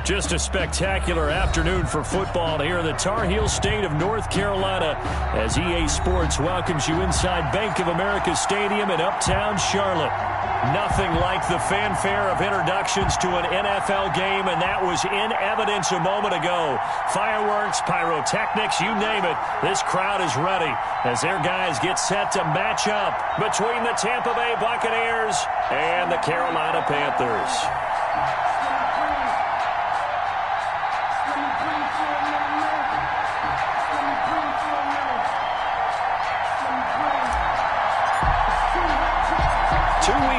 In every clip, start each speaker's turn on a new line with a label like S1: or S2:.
S1: Just a spectacular afternoon for football here in the Tar Heel state of North Carolina as EA Sports welcomes you inside Bank of America Stadium in uptown Charlotte. Nothing like the fanfare of introductions to an NFL game, and that was in evidence a moment ago. Fireworks, pyrotechnics, you name it. This crowd is ready as their guys get set to match up between the Tampa Bay Buccaneers and the Carolina Panthers.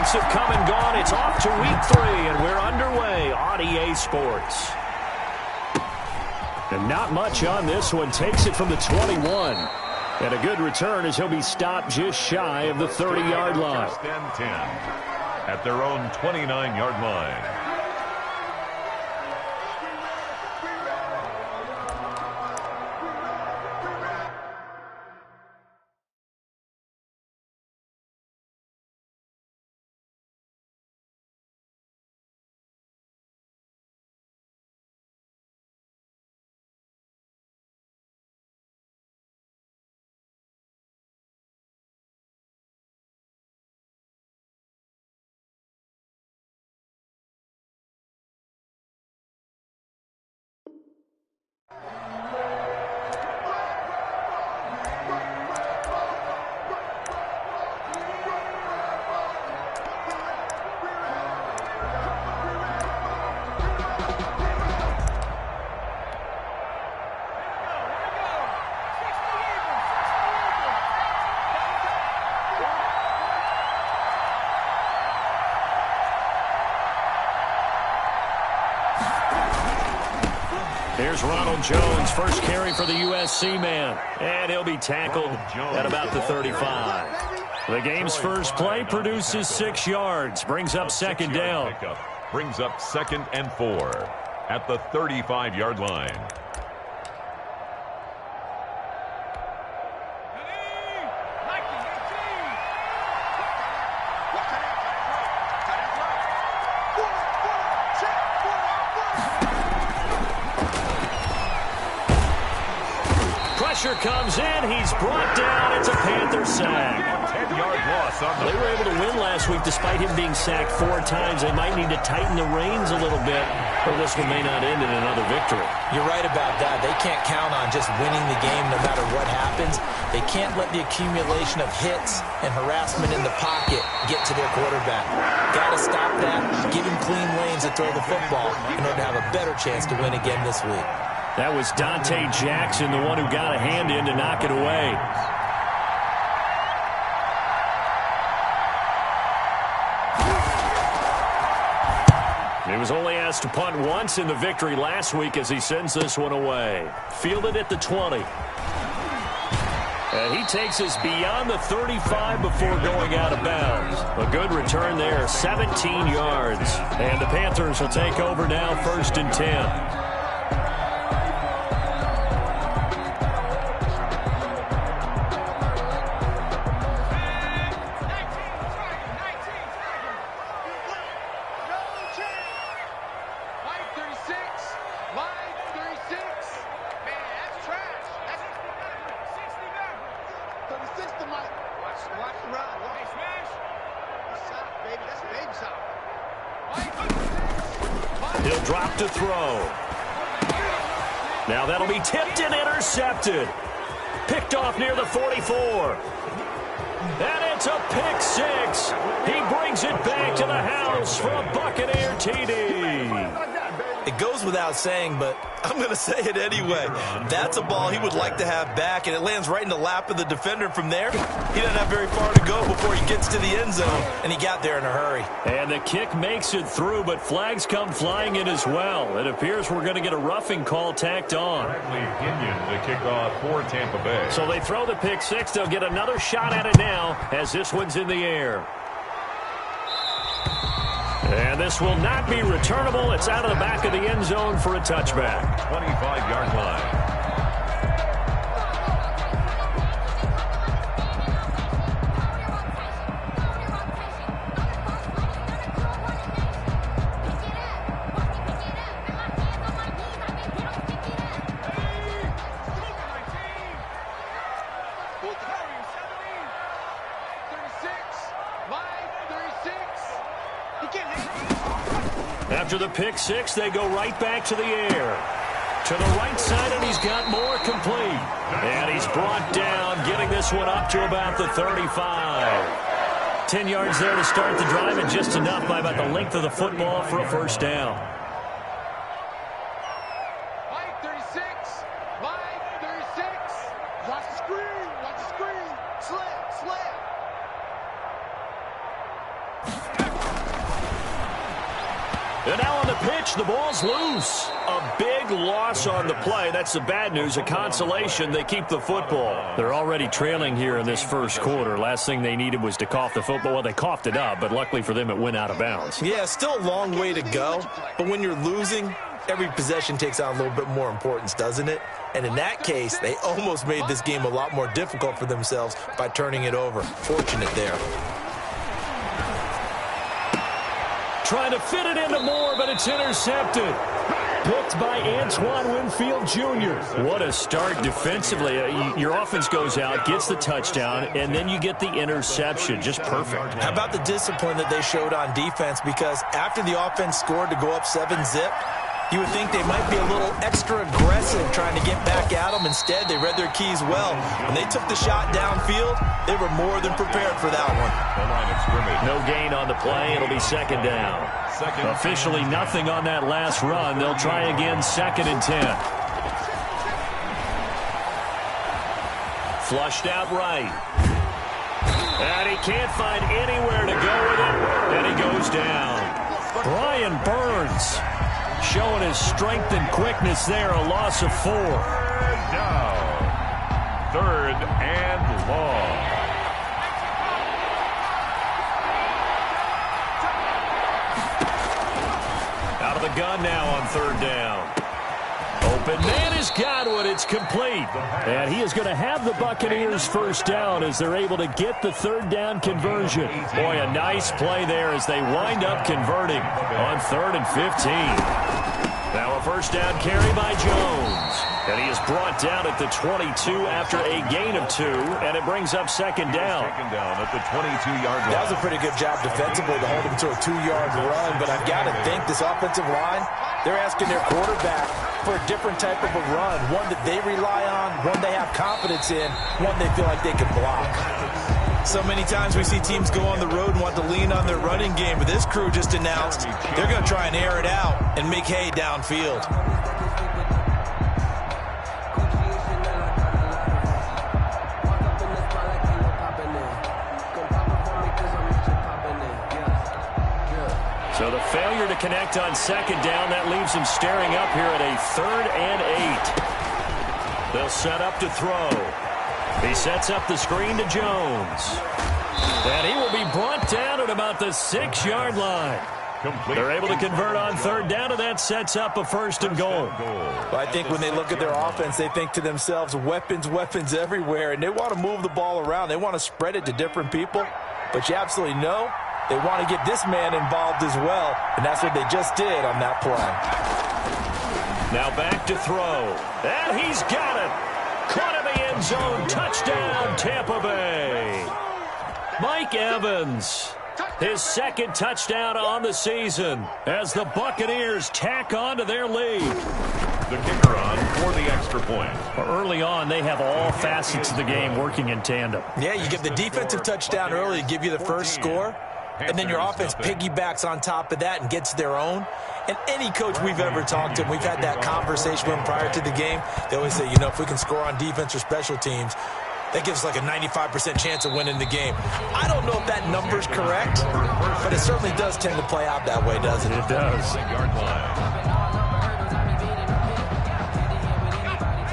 S1: Have come and gone. It's off to week 3, and we're underway on EA Sports. And not much on this one. Takes it from the 21. And a good return as he'll be stopped just shy of the 30-yard line.
S2: First and 10 at their own 29-yard line.
S1: 'Here's Ronald Jones, first carry for the USC man, and he'll be tackled at about the 35. The game's first play produces 6 yards, brings up second down.
S2: Brings up 2nd and 4 at the 35-yard line.
S1: Pressure comes in. He's brought down. It's a Panther sack.
S2: 10-yard loss on the...
S1: They were able to win last week despite him being sacked 4 times. They might need to tighten the reins a little bit, or this one may not end in another victory.
S3: You're right about that. They can't count on just winning the game no matter what happens. They can't let the accumulation of hits and harassment in the pocket get to their quarterback. Got to stop that. Give him clean lanes to throw the football in order to have a better chance to win again this week.
S1: That was Dante Jackson, the one who got a hand in to knock it away. He was only asked to punt once in the victory last week as he sends this one away. Fielded at the 20. And he takes us beyond the 35 before going out of bounds. A good return there, 17 yards. And the Panthers will take over now, 1st and 10. He'll drop to throw. Now that'll be tipped and intercepted. Picked off near the 44. And it's a pick 6. He brings it back to the house for a Buccaneer TD.
S3: It goes without saying, but I'm going to say it anyway. That's a ball he would like to have back, and it lands right in the lap of the defender. From there, he doesn't have very far to go before he gets to the end zone, and he got there in a hurry.
S1: And the kick makes it through, but flags come flying in as well. It appears we're going to get a roughing call tacked on.
S2: The kickoff for Tampa Bay.
S1: So they throw the pick 6. They'll get another shot at it now as this one's in the air. And this will not be returnable. It's out of the back of the end zone for a touchback.
S2: 25-yard line.
S1: After the pick six, they go right back to the air. To the right side, and he's got more complete. And he's brought down, getting this one up to about the 35. 10 yards there to start the drive, and just enough by about the length of the football for a first down.
S4: Line 36. Line 36. Watch the screen. Watch the screen. Slip.
S1: And now on the pitch, the ball's loose. A big loss on the play. That's the bad news. A consolation, they keep the football. They're already trailing here in this first quarter. Last thing they needed was to cough the football. Well, they coughed it up, but luckily for them, it went out of bounds.
S3: Yeah, still a long way to go. But when you're losing, every possession takes on a little bit more importance, doesn't it? And in that case, they almost made this game a lot more difficult for themselves by turning it over. Fortunate there.
S1: Trying to fit it into Moore, but it's intercepted. Picked by Antoine Winfield Jr. What a start defensively. Your offense goes out, gets the touchdown, and then you get the interception. Just perfect.
S3: How about the discipline that they showed on defense? Because after the offense scored to go up 7-zip, you would think they might be a little extra aggressive trying to get back at them. Instead, they read their keys well. When they took the shot downfield, they were more than prepared for that one.
S2: The line of scrimmage.
S1: No gain on the play. It'll be second down. Officially nothing on that last run. They'll try again, 2nd and 10. Flushed out right. And he can't find anywhere to go with it. And he goes down. Brian Burns showing his strength and quickness there. A loss of 4.
S2: Down. 3rd and long.
S1: Out of the gun now on 3rd down. Open man is Godwin. It's complete. And he is going to have the Buccaneers first down as they're able to get the 3rd down conversion. Boy, a nice play there as they wind up converting on 3rd and 15. Now a first down carry by Jones. And he is brought down at the 22 after a gain of 2. And it brings up 2nd down.
S2: 2nd down at the 22-yard line.
S3: That was a pretty good job defensively to hold him to a 2-yard run. But I've got to think this offensive line, they're asking their quarterback for a different type of a run. One that they rely on, one they have confidence in, one they feel like they can block. So many times we see teams go on the road and want to lean on their running game, but this crew just announced they're going to try and air it out and make hay downfield.
S1: So the failure to connect on 2nd down, that leaves him staring up here at a 3rd and 8. They'll set up to throw. He sets up the screen to Jones. And he will be brought down at about the 6-yard line. They're able to convert on 3rd down, and that sets up a 1st and goal.
S3: Well, I think when they look at their offense, they think to themselves, weapons everywhere, and they want to move the ball around. They want to spread it to different people, but you absolutely know they want to get this man involved as well, and that's what they just did on that play.
S1: Now back to throw, and he's got it. Caught in the end zone. Touchdown, Tampa Bay. Mike Evans, his 2nd touchdown on the season as the Buccaneers tack on to their lead.
S2: The kicker on for the extra point.
S1: Early on, they have all facets of the game working in tandem.
S3: Yeah, you get the defensive touchdown early to give you the first score, and then your offense piggybacks on top of that and gets their own. And any coach we've ever talked to, we've had that conversation with them prior to the game, they always say, you know, if we can score on defense or special teams, that gives us like a 95% chance of winning the game. I don't know if that number's correct, but it certainly does tend to play out that way, doesn't it?
S1: It does.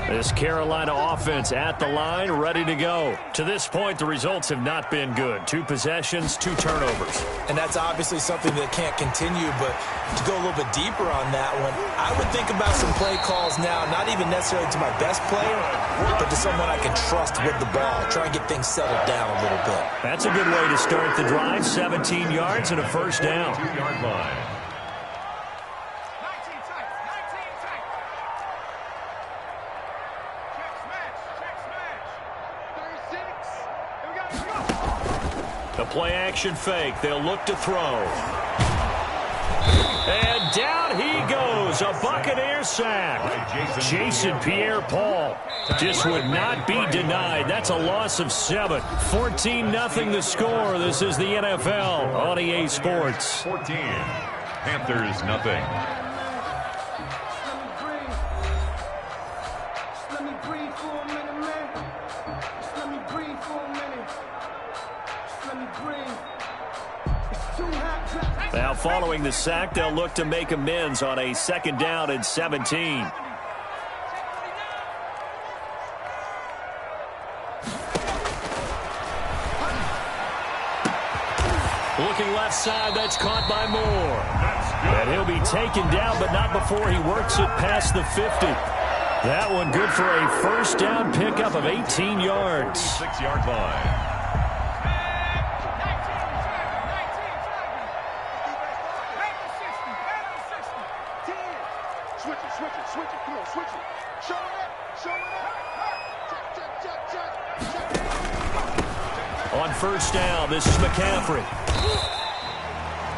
S1: This Carolina offense at the line, ready to go. To this point, the results have not been good. 2 possessions, 2 turnovers.
S3: And that's obviously something that can't continue, but to go a little bit deeper on that one, I would think about some play calls now, not even necessarily to my best player, but to someone I can trust with the ball. Try and get things settled down a little bit.
S1: That's a good way to start the drive. 17 yards and a first down.
S2: 2-yard line.
S1: The play action fake. They'll look to throw. And down he goes, a Buccaneer sack. Jason Pierre-Paul just would not be denied. That's a loss of 7. 14-0 the score. This is the NFL on EA Sports.
S2: 14. Panthers, nothing.
S1: Now following the sack, they'll look to make amends on a 2nd down and 17. Looking left side, that's caught by Moore. And he'll be taken down, but not before he works it past the 50. That one good for a 1st down pickup of 18 yards.
S2: 6-yard line.
S1: On 1st down, this is McCaffrey.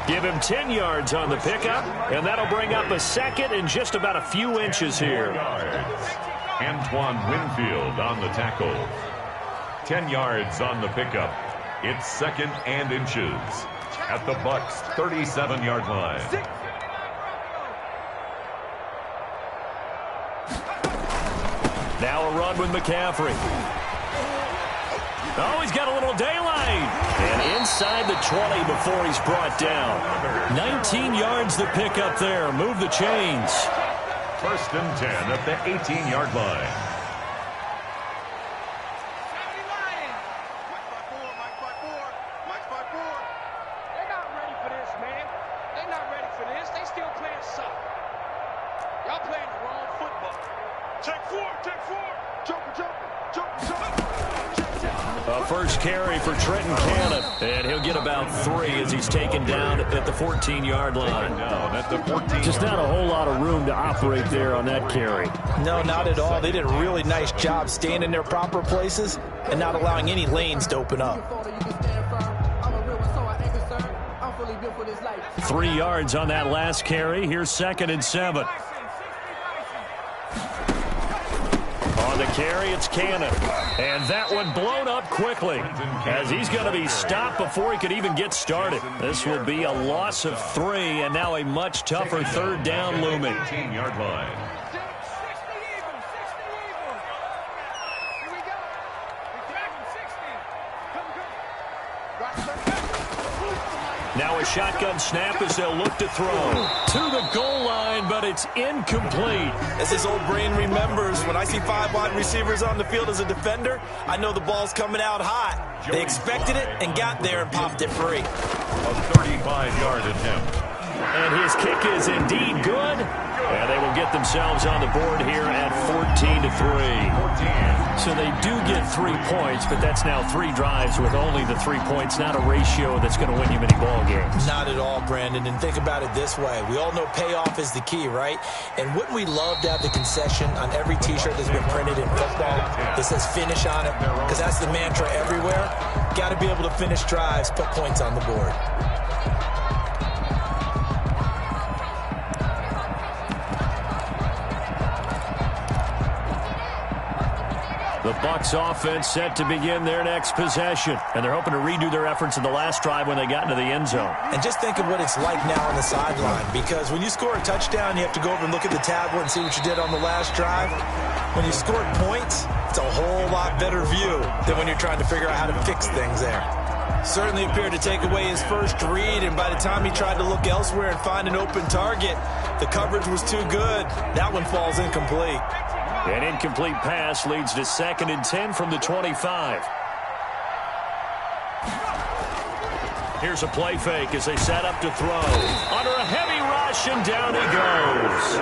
S1: Give him 10 yards on the pickup, and that'll bring up a 2nd and just about a few inches here.
S2: Antoine Winfield on the tackle. 10 yards on the pickup. It's 2nd and inches at the Bucs' 37-yard line.
S1: Now a run with McCaffrey. Oh, he's got a little daylight. And inside the 20 before he's brought down. 19 yards the pickup there. Move the chains.
S2: 1st and 10 at the 18-yard line.
S4: They're not ready for this, man. They're not ready for this. They still playing soccer. Y'all playing the wrong football. Take 4, take 4. Joker.
S1: A 1st carry for Trenton Cannon, and he'll get about 3 as he's taken down at the 14-yard line. Just not a whole lot of room to operate there on that carry.
S3: No, not at all. They did a really nice job staying in their proper places and not allowing any lanes to open up.
S1: 3 yards on that last carry. Here's 2nd and 7. On the carry, it's Cannon. And that one blown up quickly as he's going to be stopped before he could even get started. This will be a loss of 3, and now a much tougher 3rd down looming.
S2: 18-yard line.
S1: Now a shotgun snap as they'll look to throw to the goal line, but it's incomplete.
S3: As his old brain remembers, when I see 5 wide receivers on the field as a defender, I know the ball's coming out hot. They expected it and got there and popped it free.
S2: A 35-yard attempt.
S1: And his kick is indeed good. And they will get themselves on the board here at 14-3. So they do get 3 points, but that's now 3 drives with only the 3 points, not a ratio that's going to win you many ball games.
S3: Not at all, Brandon. And think about it this way. We all know payoff is the key, right? And wouldn't we love to have the concession on every T-shirt that's been printed in football that says finish on it? Because that's the mantra everywhere. Got to be able to finish drives, put points on the board.
S1: The Bucs offense set to begin their next possession. And they're hoping to redo their efforts in the last drive when they got into the end zone.
S3: And just think of what it's like now on the sideline. Because when you score a touchdown, you have to go over and look at the tablet and see what you did on the last drive. When you scored points, it's a whole lot better view than when you're trying to figure out how to fix things there. Certainly appeared to take away his first read, and by the time he tried to look elsewhere and find an open target, the coverage was too good. That one falls incomplete.
S1: An incomplete pass leads to 2nd and 10 from the 25. Here's a play fake as they set up to throw. Under a heavy rush, and down he goes.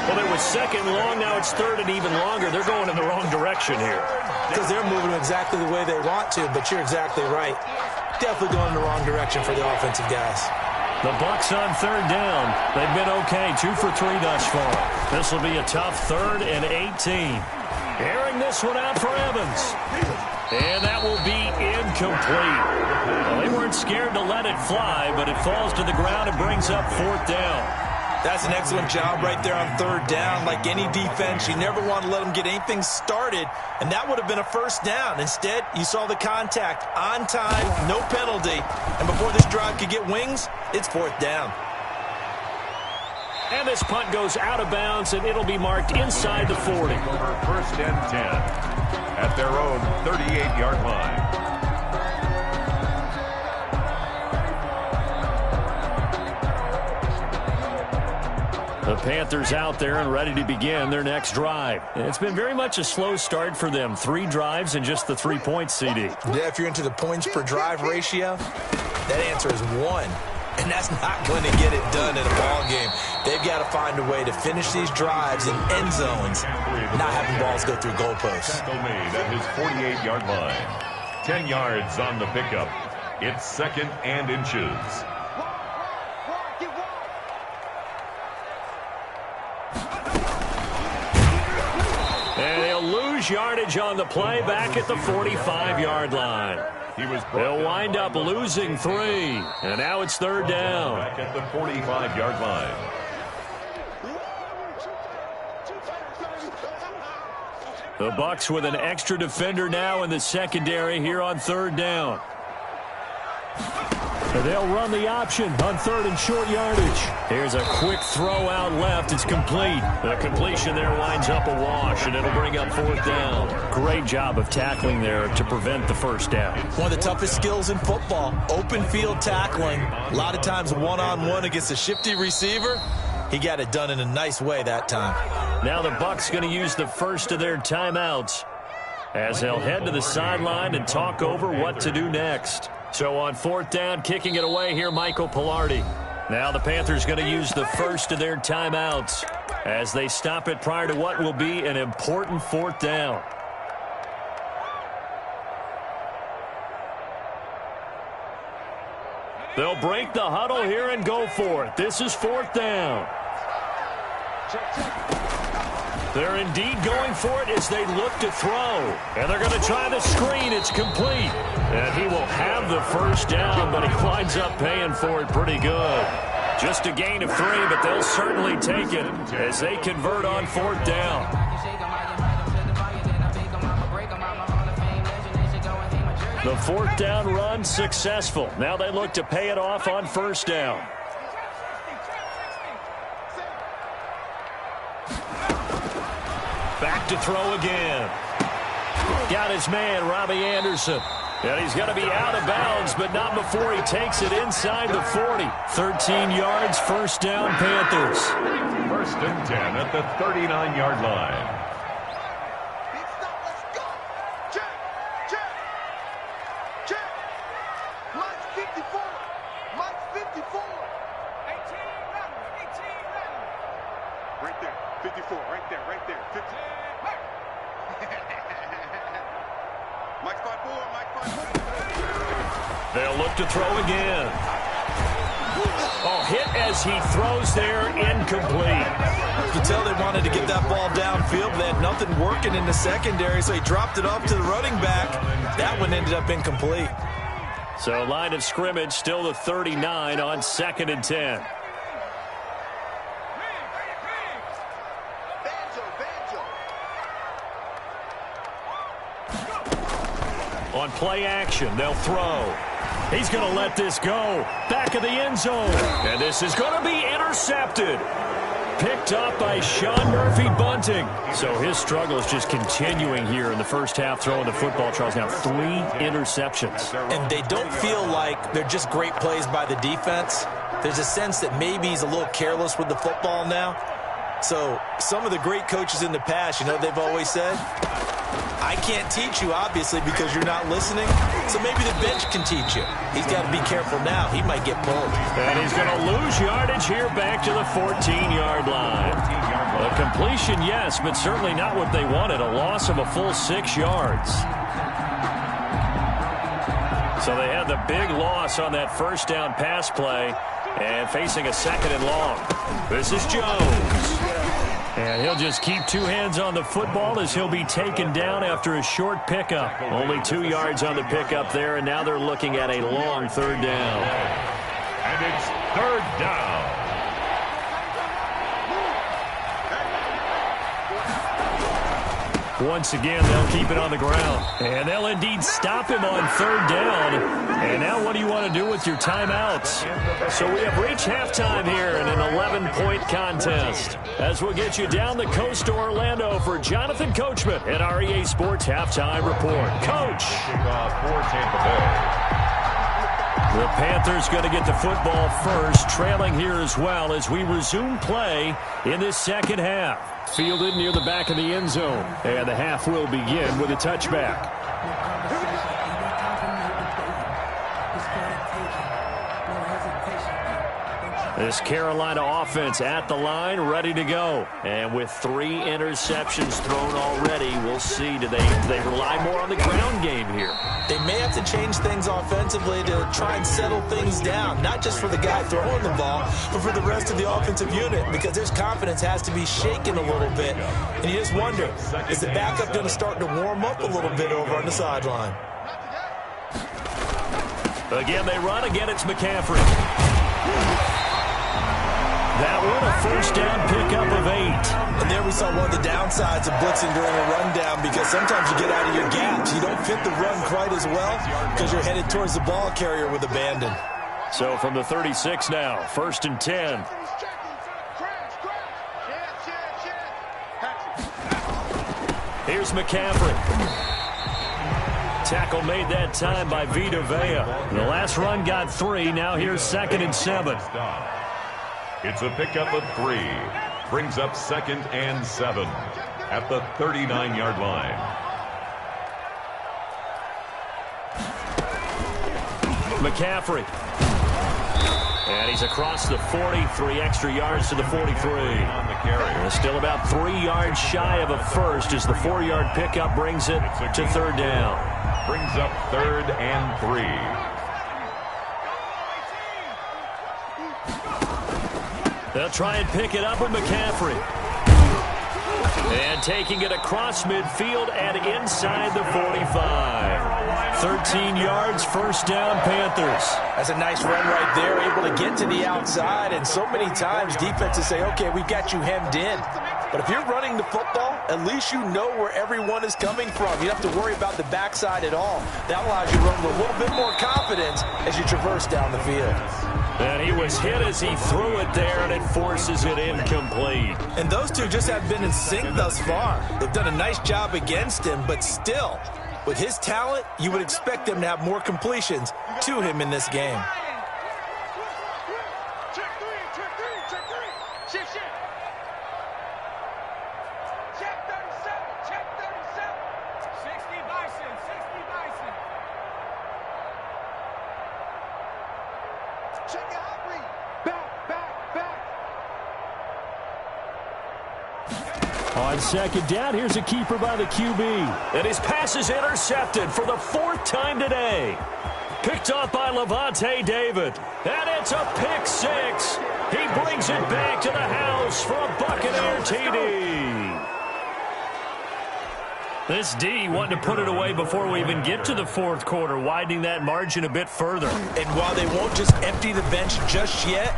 S1: Well, it was 2nd long. Now it's 3rd and even longer. They're going in the wrong direction here.
S3: Because they're moving exactly the way they want to, but you're exactly right. Definitely going in the wrong direction for the offensive guys.
S1: The Bucs on 3rd down. They've been okay, 2 for 3 thus far. This will be a tough 3rd and 18. Airing this one out for Evans. And that will be incomplete. Well, they weren't scared to let it fly, but it falls to the ground and brings up 4th down.
S3: That's an excellent job right there on 3rd down. Like any defense, you never want to let them get anything started, and that would have been a 1st down. Instead, you saw the contact on time, no penalty, and before this drive could get wings, it's 4th down.
S1: And this punt goes out of bounds, and it'll be marked inside the 40.
S2: 1st and 10 at their own 38-yard line.
S1: The Panthers out there and ready to begin their next drive. It's been very much a slow start for them. 3 drives and just the 3 points, CD.
S3: Yeah, if you're into the points per drive ratio, that answer is 1. And that's not going to get it done in a ball game. They've got to find a way to finish these drives in end zones, not having balls go through goalposts.
S2: Tackle made at his 48-yard line. 10 yards on the pickup. It's 2nd and inches.
S1: And they'll lose yardage on the play back at the 45-yard line. They'll wind up losing 3. And now it's 3rd down.
S2: Back at the 45-yard line.
S1: The Bucs with an extra defender now in the secondary here on 3rd down. They'll run the option on 3rd and short yardage. Here's a quick throw out left. It's complete. The completion there winds up a wash, and it'll bring up 4th down. Great job of tackling there to prevent the 1st down.
S3: One of the toughest skills in football, open field tackling. A lot of times one-on-one against a shifty receiver. He got it done in a nice way that time.
S1: Now the Bucs going to use the first of their timeouts as they'll head to the sideline and talk over what to do next. So on 4th down, kicking it away here, Michael Pilardi. Now the Panthers going to use the first of their timeouts as they stop it prior to what will be an important 4th down. They'll break the huddle here and go for it. This is 4th down. They're indeed going for it as they look to throw. And they're going to try the screen. It's complete. And he will have the 1st down, but he winds up paying for it pretty good. Just a gain of 3, but they'll certainly take it as they convert on 4th down. The 4th down run successful. Now they look to pay it off on 1st down. Back to throw again. Got his man, Robbie Anderson. And he's going to be out of bounds, but not before he takes it inside the 40. 13 yards, 1st down, Panthers.
S2: 1st and 10 at the 39-yard line.
S1: They'll look to throw again. Oh, hit as he throws there, incomplete.
S3: You can tell they wanted to get that ball downfield, but they had nothing working in the secondary, so he dropped it off to the running back. That one ended up incomplete.
S1: So line of scrimmage still the 39 on 2nd and 10. On play action, they'll throw. He's going to let this go. Back of the end zone. And this is going to be intercepted. Picked up by Sean Murphy-Bunting. So his struggle is just continuing here in the first half, throwing the football. Charles, now 3 interceptions.
S3: And they don't feel like they're just great plays by the defense. There's a sense that maybe he's a little careless with the football now. So some of the great coaches in the past, you know, they've always said, I can't teach you, obviously, because you're not listening. So maybe the bench can teach you. He's got to be careful now. He might get pulled.
S1: And he's going to lose yardage here back to the 14-yard line. A completion, yes, but certainly not what they wanted. A loss of a full 6 yards. So they had the big loss on that 1st down pass play and facing a 2nd and long. This is Jones. And he'll just keep two hands on the football as he'll be taken down after a short pickup. Only 2 yards on the pickup there, and now they're looking at a long third down.
S2: And it's third down.
S1: Once again, they'll keep it on the ground. And they'll indeed stop him on third down. And now what do you want to do with your timeouts? So we have reached halftime here in an 11-point contest. As we'll get you down the coast to Orlando for Jonathan Coachman at our EA Sports Halftime Report. Coach!
S2: For Tampa Bay.
S1: The Panthers going to get the football first, trailing here as well as we resume play in this second half. Fielded near the back of the end zone, and the half will begin with a touchback. This Carolina offense at the line, ready to go. And with 3 interceptions thrown already, we'll see. Do they rely more on the ground game here?
S3: They may have to change things offensively to try and settle things down, not just for the guy throwing the ball, but for the rest of the offensive unit, because their confidence has to be shaken a little bit. And you just wonder, is the backup going to start to warm up a little bit over on the sideline?
S1: Again, they run. Again, it's McCaffrey. That one, a first down pickup of 8.
S3: And there we saw one of the downsides of blitzing during a rundown, because sometimes you get out of your gaps. You don't fit the run quite as well because you're headed towards the ball carrier with abandon.
S1: So from the 36 now, 1st and 10. Here's McCaffrey. Tackle made that time by Vita Vea. The last run got 3. Now here's 2nd and 7.
S2: It's a pickup of 3. Brings up 2nd and 7 at the 39-yard line.
S1: McCaffrey. And he's across the 40, 3 extra yards to the 43.
S2: On the carry.
S1: And still about 3 yards shy of a first as the 4-yard pickup brings it to third down.
S2: Brings up 3rd and 3.
S1: They'll try and pick it up with McCaffrey. And taking it across midfield and inside the 45. 13 yards, first down, Panthers.
S3: That's a nice run right there, able to get to the outside. And so many times defenses say, okay, we've got you hemmed in. But if you're running the football, at least you know where everyone is coming from. You don't have to worry about the backside at all. That allows you to run with a little bit more confidence as you traverse down the field.
S1: And he was hit as he threw it there, and it forces it incomplete.
S3: And those two just have been in sync thus far. They've done a nice job against him, but still, with his talent, you would expect them to have more completions to him in this game.
S1: On second down, here's a keeper by the QB. And his pass is intercepted for the 4th time today. Picked off by Levante David. And it's a pick 6. He brings it back to the house for a Buccaneer TD. This D wanting to put it away before we even get to the 4th quarter, widening that margin a bit further.
S3: And while they won't just empty the bench just yet,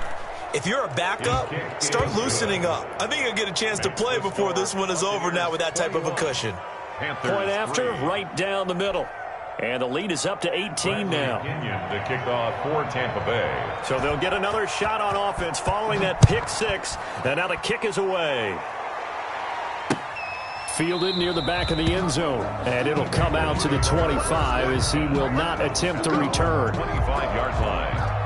S3: if you're a backup, start loosening up. I think you'll get a chance to play before this one is over now with that type of a cushion.
S1: Point after, right down the middle. And the lead is up to 18 now.
S2: The kickoff for Tampa Bay.
S1: So they'll get another shot on offense following that pick 6. And now the kick is away. Fielded near the back of the end zone. And it'll come out to the 25 as he will not attempt to return.
S2: 25-yard line.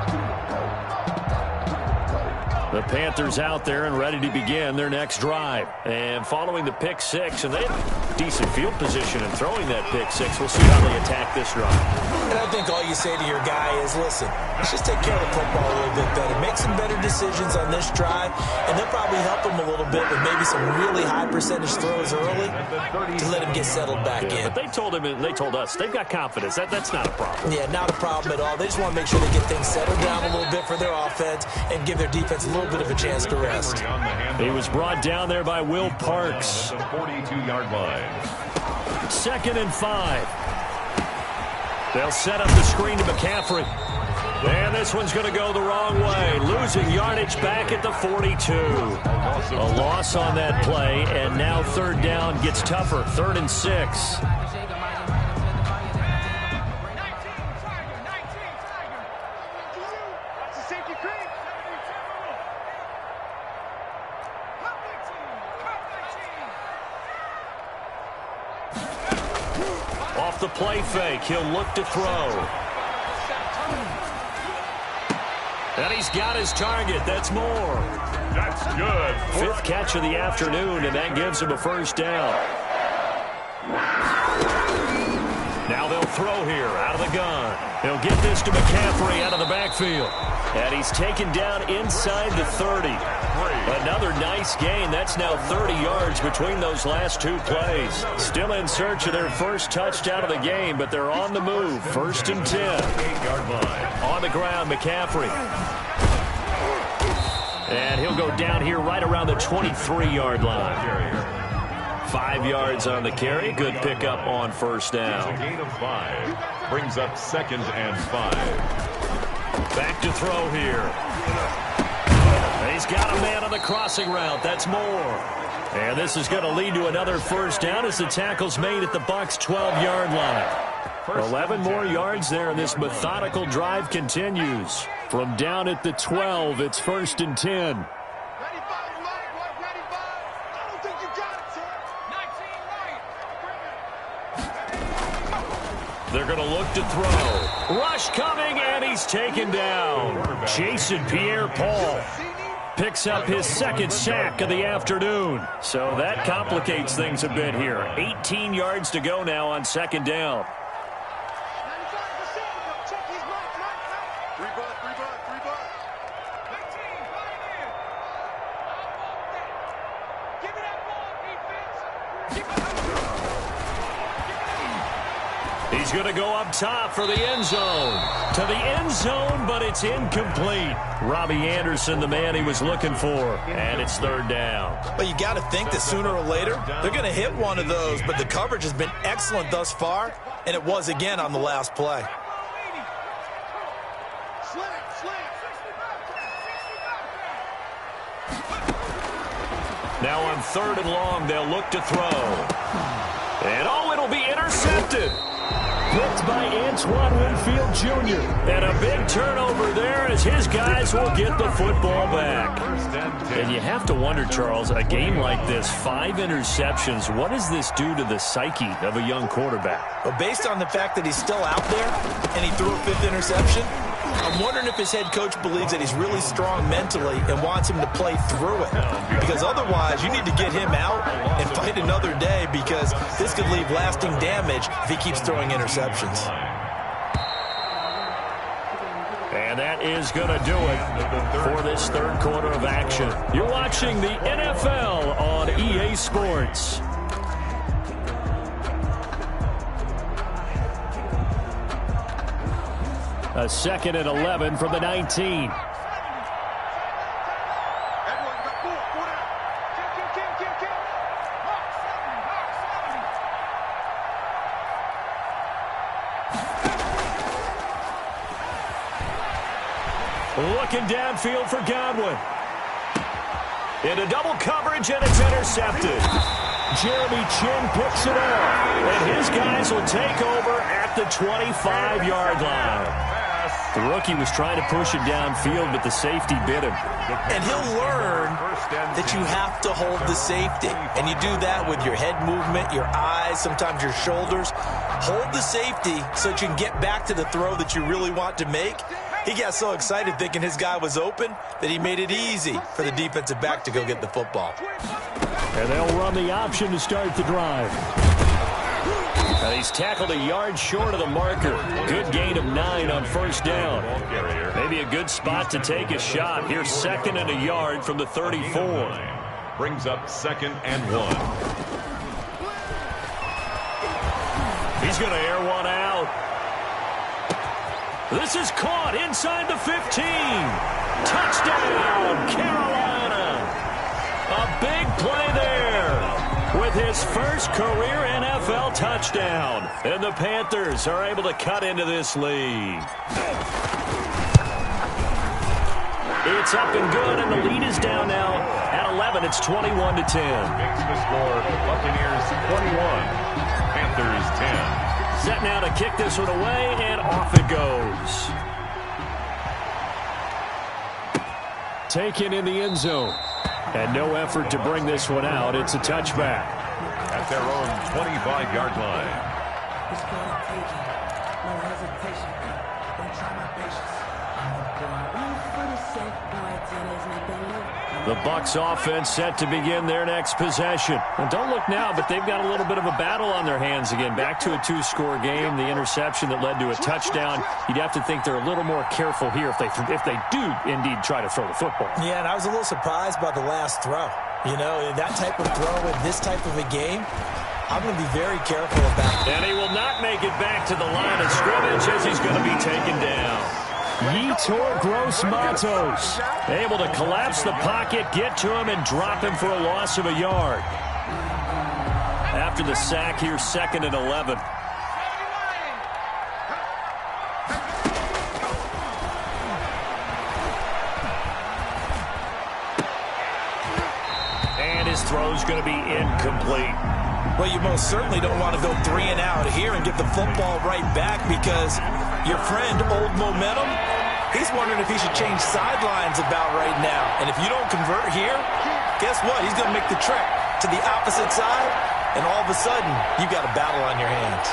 S1: The Panthers out there and ready to begin their next drive. And following the pick 6, and they have decent field position in throwing that pick 6. We'll see how they attack this drive.
S3: And I think all you say to your guy is, listen, let's just take care of the football a little bit better. Make some better decisions on this drive, and they'll probably help him a little bit with maybe some really high percentage throws early to let him get settled back in.
S1: But they told him, and they told us, they've got confidence. That's not a problem.
S3: Yeah, not a problem at all. They just want to make sure they get things settled down a little bit for their offense and give their defense a little bit of a chance to rest.
S1: He was brought down there by Will Parks.
S2: At the 42-yard line.
S1: 2nd and 5. They'll set up the screen to McCaffrey. And this one's going to go the wrong way. Losing yardage back at the 42. A loss on that play, and now 3rd down gets tougher. 3rd and 6. Off the play fake, he'll look to throw. And he's got his target. That's more.
S2: That's good.
S1: 5th catch of the afternoon, and that gives him a 1st down. Now they'll throw here out of the gun. He'll get this to McCaffrey out of the backfield. And he's taken down inside the 30. Another nice gain. That's now 30 yards between those last 2 plays. Still in search of their first touchdown of the game, but they're on the move. 1st and 10.
S2: 8-yard line.
S1: On the ground, McCaffrey. And he'll go down here right around the 23-yard line. 5 yards on the carry. Good pickup on 1st down.
S2: It's a gain of 5. Brings up 2nd and 5.
S1: Back to throw here. He's got a man on the crossing route. That's more. And this is going to lead to another 1st down as the tackle's made at the Bucs' 12-yard line. 11 more yards there, and this methodical drive continues. From down at the 12, it's 1st and 10. They're going to look to throw. Rush coming, and he's taken down. Jason Pierre-Paul picks up his 2nd sack of the afternoon. So that complicates things a bit here. 18 yards to go now on 2nd down. He's going to go up top for the end zone. To the end zone, but it's incomplete. Robbie Anderson, the man he was looking for. And it's 3rd down.
S3: But you got to think that sooner or later, they're going to hit one of those. But the coverage has been excellent thus far, and it was again on the last play.
S1: Now on 3rd and long, they'll look to throw. And oh, it'll be intercepted. Picked by Antoine Winfield Jr. And a big turnover there as his guys will get the football back. And you have to wonder, Charles, a game like this, 5 interceptions, what does this do to the psyche of a young quarterback?
S3: Well, based on the fact that he's still out there and he threw a 5th interception, I'm wondering if his head coach believes that he's really strong mentally and wants him to play through it. Because otherwise, you need to get him out and fight another day, because this could leave lasting damage if he keeps throwing interceptions.
S1: And that is going to do it for this 3rd quarter of action. You're watching the NFL on EA Sports. A 2nd and 11 from the 19. Looking downfield for Godwin. Into double coverage, and it's intercepted. Jeremy Chin picks it up, and his guys will take over at the 25-yard line. The rookie was trying to push it downfield, but the safety bit him.
S3: And he'll learn that you have to hold the safety. And you do that with your head movement, your eyes, sometimes your shoulders. Hold the safety so that you can get back to the throw that you really want to make. He got so excited thinking his guy was open that he made it easy for the defensive back to go get the football.
S1: And they'll run the option to start the drive. And he's tackled a yard short of the marker. Good gain of 9 on 1st down. Maybe a good spot to take a shot. Here's 2nd and a yard from the 34.
S2: Brings up 2nd and 1.
S1: He's going to air one out. This is caught inside the 15. Touchdown, Carolina. A big play there with his first career NFL touchdown. And the Panthers are able to cut into this lead. It's up and good, and the lead is down now at 11. It's 21-10.
S2: Makes the score, Buccaneers 21, Panthers 10.
S1: Set now to kick this one away, and off it goes. Taken in the end zone. And no effort to bring this one out. It's a touchback.
S2: At their own 25-yard line.
S1: The Bucs offense set to begin their next possession. And don't look now, but they've got a little bit of a battle on their hands again. Back to a two-score game. The interception that led to a touchdown. You'd have to think they're a little more careful here if they do indeed try to throw the football.
S3: Yeah, and I was a little surprised by the last throw. You know, that type of throw in this type of a game, I'm going to be very careful about it.
S1: And he will not make it back to the line of scrimmage as he's going to be taken down. Yetur Gross-Matos able to collapse the pocket, get to him, and drop him for a loss of a yard. After the sack here, 2nd and 11. And his throw's going to be incomplete.
S3: Well, you most certainly don't want to go 3 and out here and get the football right back, because your friend, Old Momentum, he's wondering if he should change sidelines about right now. And if you don't convert here, guess what? He's going to make the trek to the opposite side, and all of a sudden, you've got a battle on your hands.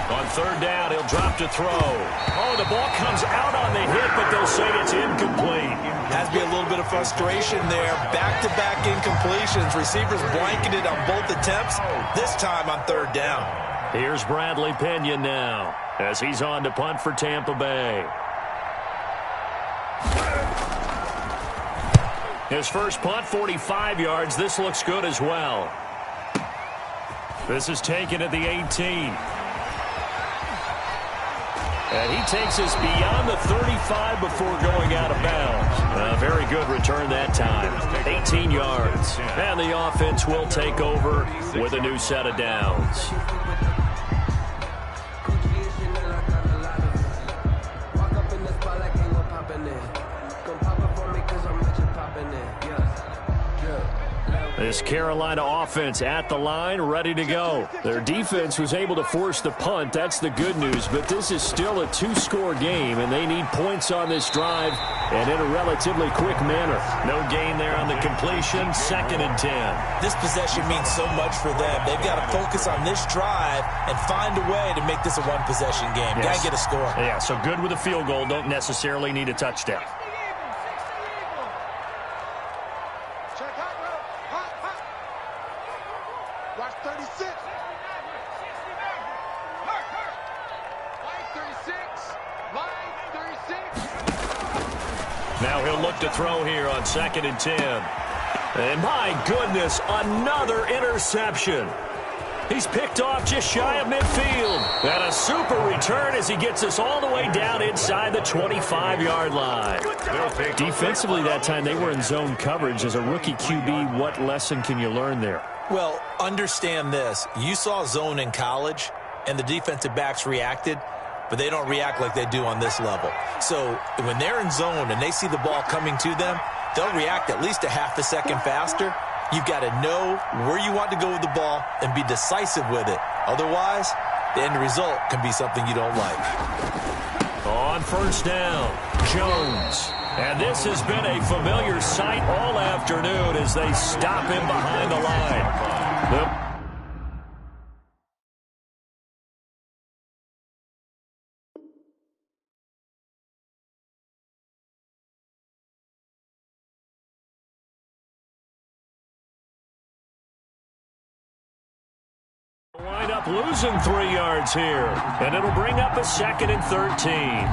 S1: On 3rd down, he'll drop to throw. Oh, the ball comes out on the hit, but they'll say it's incomplete.
S3: Has to be a little bit of frustration there. Back-to-back incompletions. Receivers blanketed on both attempts, this time on 3rd down.
S1: Here's Bradley Pinion now as he's on to punt for Tampa Bay. His first punt, 45 yards. This looks good as well. This is taken at the 18. And he takes us beyond the 35 before going out of bounds. Very good return that time. 18 yards. And the offense will take over with a new set of downs. This Carolina offense at the line, ready to go. Their defense was able to force the punt. That's the good news. But this is still a two-score game, and they need points on this drive and in a relatively quick manner. No gain there on the completion. 2nd and 10.
S3: This possession means so much for them. They've got to focus on this drive and find a way to make this a one-possession game.
S1: Yes.
S3: Got to get a score.
S1: Yeah, so good with a field goal. Don't necessarily need a touchdown.
S4: Watch 36. Line 36. Line 36.
S1: Now he'll look to throw here on 2nd and 10. And my goodness, another interception. He's picked off just shy of midfield. And a super return as he gets us all the way down inside the 25-yard line. Defensively that time, they were in zone coverage. As a rookie QB, what lesson can you learn there?
S3: Well, understand this. You saw zone in college, and the defensive backs reacted, but they don't react like they do on this level. So when they're in zone and they see the ball coming to them, they'll react at least a half a second faster. You've got to know where you want to go with the ball and be decisive with it. Otherwise, the end result can be something you don't like.
S1: On 1st down, Jones. And this has been a familiar sight all afternoon as they stop him behind the line. Wind up losing 3 yards here, and it'll bring up a 2nd and 13.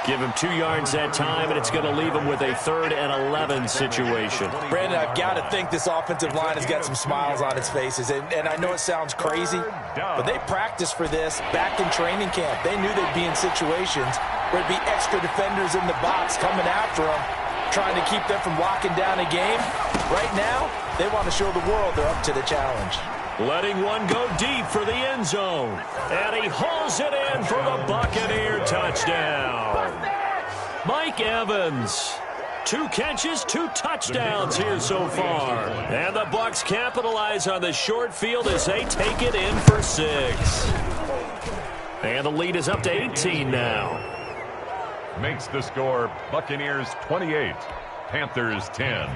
S1: Give him 2 yards that time, and it's going to leave him with a 3rd and 11 situation.
S3: Brandon, I've got to think this offensive line has got some smiles on its faces. And I know it sounds crazy, but they practiced for this back in training camp. They knew they'd be in situations where there'd be extra defenders in the box coming after them, trying to keep them from locking down a game. Right now, they want to show the world they're up to the challenge.
S1: Letting one go deep for the end zone. And he hauls it in for the Buccaneer touchdown. Mike Evans. 2 catches, 2 touchdowns here so far. And the Bucs capitalize on the short field as they take it in for 6. And the lead is up to 18 now.
S2: Makes the score Buccaneers 28, Panthers 10.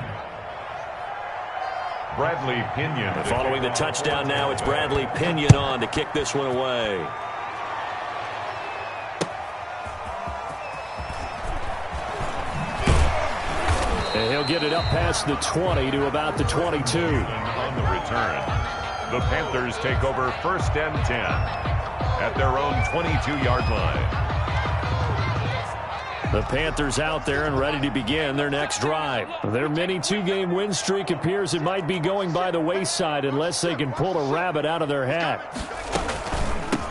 S2: Bradley Pinion.
S1: Following the touchdown now, it's Bradley Pinion on to kick this one away. And he'll get it up past the 20 to about the 22.
S2: On the return, the Panthers take over 1st and 10 at their own 22-yard line.
S1: The Panthers out there and ready to begin their next drive. Their mini 2-game win streak appears it might be going by the wayside unless they can pull a rabbit out of their hat.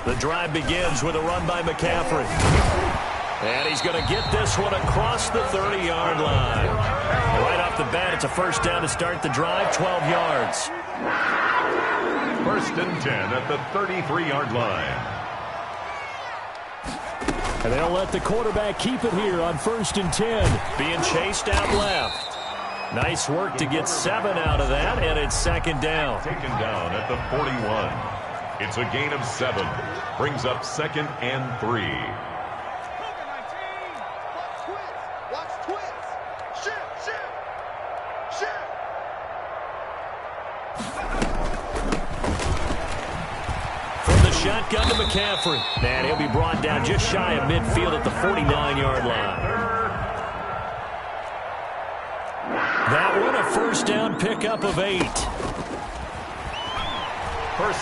S1: The drive begins with a run by McCaffrey. And he's going to get this one across the 30-yard line. Right off the bat, it's a 1st down to start the drive, 12 yards.
S2: 1st and 10 at the 33-yard line.
S1: And they'll let the quarterback keep it here on 1st and 10. Being chased out left. Nice work to get 7 out of that, and it's 2nd down.
S2: Taken down at the 41. It's a gain of 7. Brings up 2nd and 3.
S4: Watch twits. Shift.
S1: Shotgun to McCaffrey. And he'll be brought down just shy of midfield at the 49-yard line. That one a 1st down pickup of 8.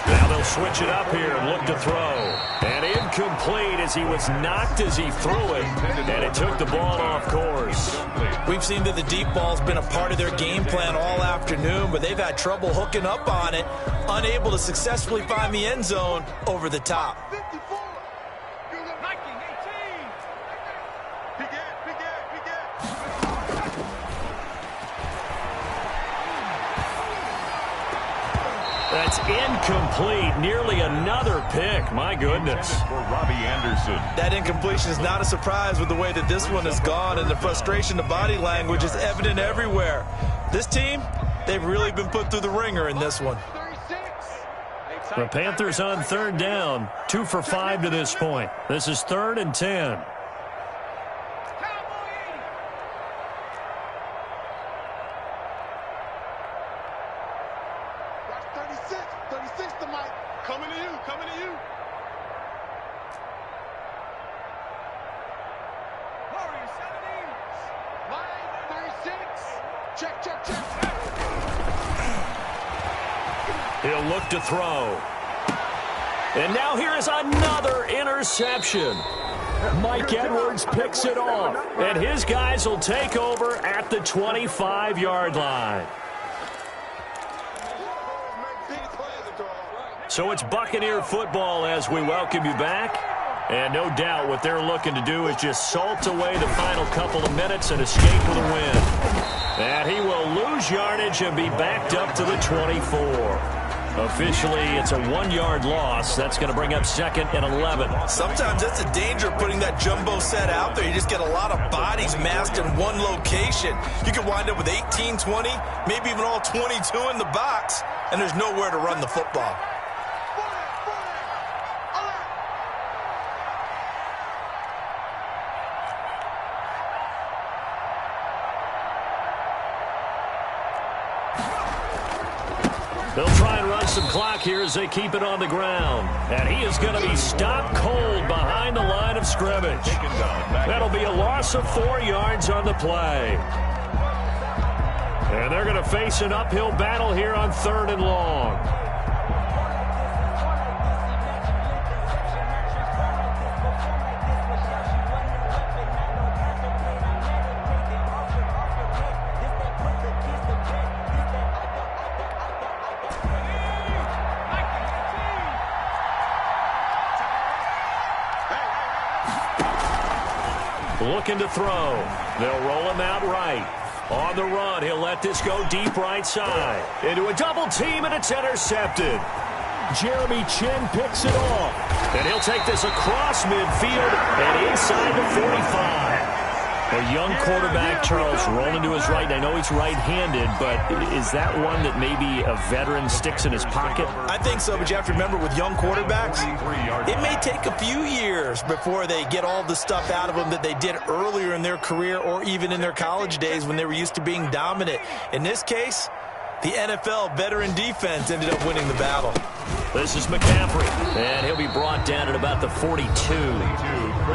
S1: Now they'll switch it up here and look to throw. And incomplete as he was knocked as he threw it. And it took the ball off course.
S3: We've seen that the deep ball's been a part of their game plan all afternoon, but they've had trouble hooking up on it, unable to successfully find the end zone over the top.
S1: That's incomplete. Nearly another pick. My goodness.
S2: For Robbie Anderson.
S3: That incompletion is not a surprise with the way that this one has gone, and the frustration, the body language is evident everywhere. This team, they've really been put through the ringer in this one.
S1: The Panthers on 3rd down. 2 for 5 to this point. This is 3rd and 10. He'll look to throw. And now here is another interception. Mike Edwards picks it off. And his guys will take over at the 25-yard line. So it's Buccaneer football as we welcome you back. And no doubt what they're looking to do is just salt away the final couple of minutes and escape with a win. And he will lose yardage and be backed up to the 24. Officially, it's a 1-yard loss. That's going to bring up 2nd and 11.
S3: Sometimes that's the danger of putting that jumbo set out there. You just get a lot of bodies massed in one location. You could wind up with 18, 20, maybe even all 22 in the box, and there's nowhere to run the football.
S1: They'll try and run some clock here as they keep it on the ground. And he is going to be stopped cold behind the line of scrimmage. That'll be a loss of 4 yards on the play. And they're going to face an uphill battle here on 3rd and long. looking to throw. They'll roll him out right. On the run, he'll let this go deep right side. Into a double team, and it's intercepted. Jeremy Chin picks it off. And he'll take this across midfield and inside the 45. A young quarterback, Charles, rolling to his right. I know he's right-handed, but is that one that maybe a veteran sticks in his pocket?
S3: I think so, but you have to remember with young quarterbacks, it may take a few years before they get all the stuff out of them that they did earlier in their career or even in their college days when they were used to being dominant. In this case, the NFL veteran defense ended up winning the battle.
S1: This is McCaffrey, and he'll be brought down at about the 42.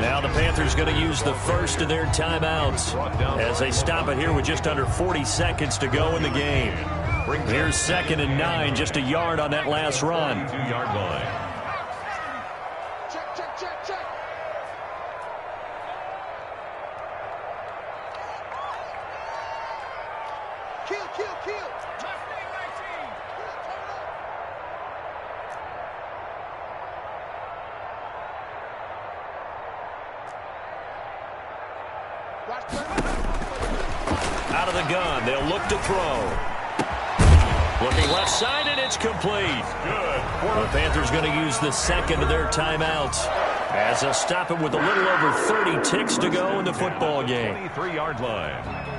S1: Now the Panthers going to use the first of their timeouts as they stop it here with just under 40 seconds to go in the game. Here's 2nd and 9, just a yard on that last run.
S2: 2-yard line.
S4: Check, check, check, check. Kill, kill, kill.
S1: Out of the gun, they'll look to throw. Looking left side, and it's complete. Good. The Panthers going to use the second of their timeouts as they'll stop it with a little over 30 ticks to go in the football game.
S2: 23-yard line.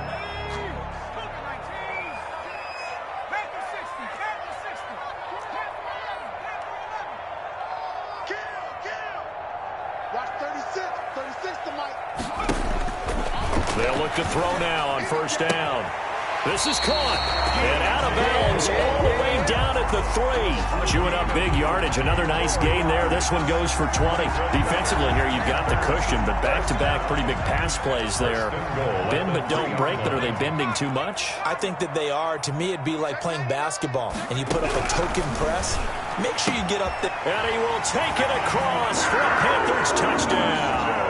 S1: They'll look to throw now on first down. This is caught and out of bounds all the way down at the 3. Chewing up big yardage. Another nice gain there. This one goes for 20. Defensively here, you've got the cushion, but back-to-back pretty big pass plays there. Bend but don't break, but are they bending too much?
S3: I think that they are. To me, it'd be like playing basketball, and you put up a token press. Make sure you get up there.
S1: And he will take it across for a Panthers touchdown.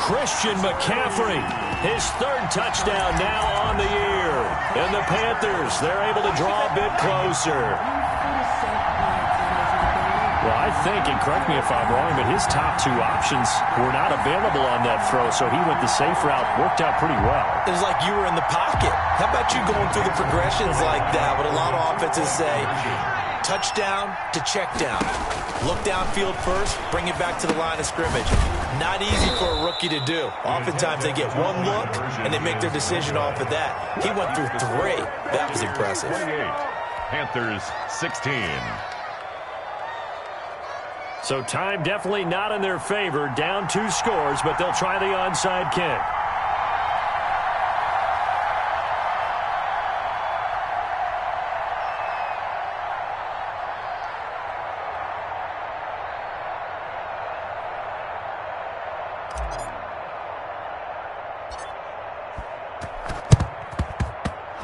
S1: Christian McCaffrey, his 3rd touchdown now on the year. And the Panthers, they're able to draw a bit closer. Well, I think, and correct me if I'm wrong, but his top 2 options were not available on that throw, so he went the safe route, worked out pretty well.
S3: It was like you were in the pocket. How about you going through the progressions like that? What a lot of offenses say, touchdown to check down. Look downfield first, bring it back to the line of scrimmage. Not easy for a rookie to do. Oftentimes they get one look, and they make their decision off of that. He went through 3. That was impressive.
S2: 28. Panthers 16.
S1: So time definitely not in their favor. Down 2 scores, but they'll try the onside kick.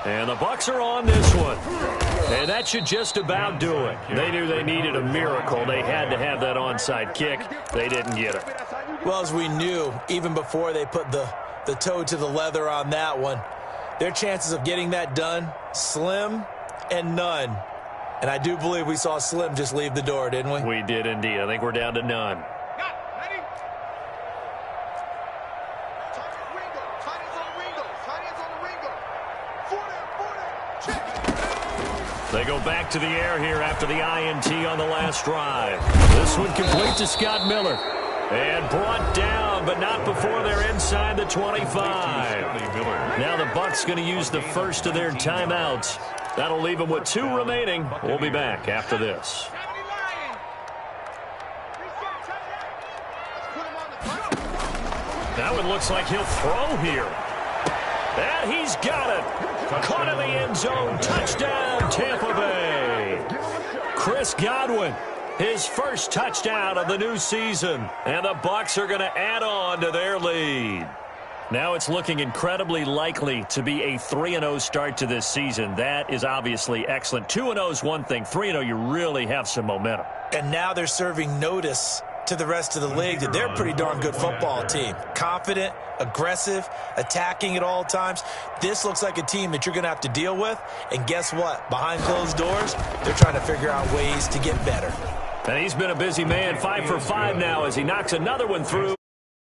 S1: And the Bucs are on this one. And that should just about do it. They knew they needed a miracle. They had to have that onside kick. They didn't get it.
S3: Well, as we knew, even before they put the toe to the leather on that one, their chances of getting that done, slim and none. And I do believe we saw Slim just leave the door, didn't we?
S1: We did indeed. I think we're down to none. They go back to the air here after the INT on the last drive. This one complete to Scott Miller. And brought down, but not before they're inside the 25. Now the Bucs going to use the first of their timeouts. That'll leave them with 2 remaining. We'll be back after this. That one looks like he'll throw here. And he's got it. Caught in the end zone. Touchdown, Tampa Bay. Chris Godwin, his first touchdown of the new season. And the Bucs are going to add on to their lead. Now it's looking incredibly likely to be a 3-0 start to this season. That is obviously excellent. 2-0 is one thing. 3-0, you really have some momentum.
S3: And now they're serving notice to the rest of the league that they're a pretty darn good football team. Confident, aggressive, attacking at all times. This looks like a team that you're going to have to deal with. And guess what? Behind closed doors, they're trying to figure out ways to get better.
S1: And he's been a busy man. 5 for 5 now as he knocks another one through.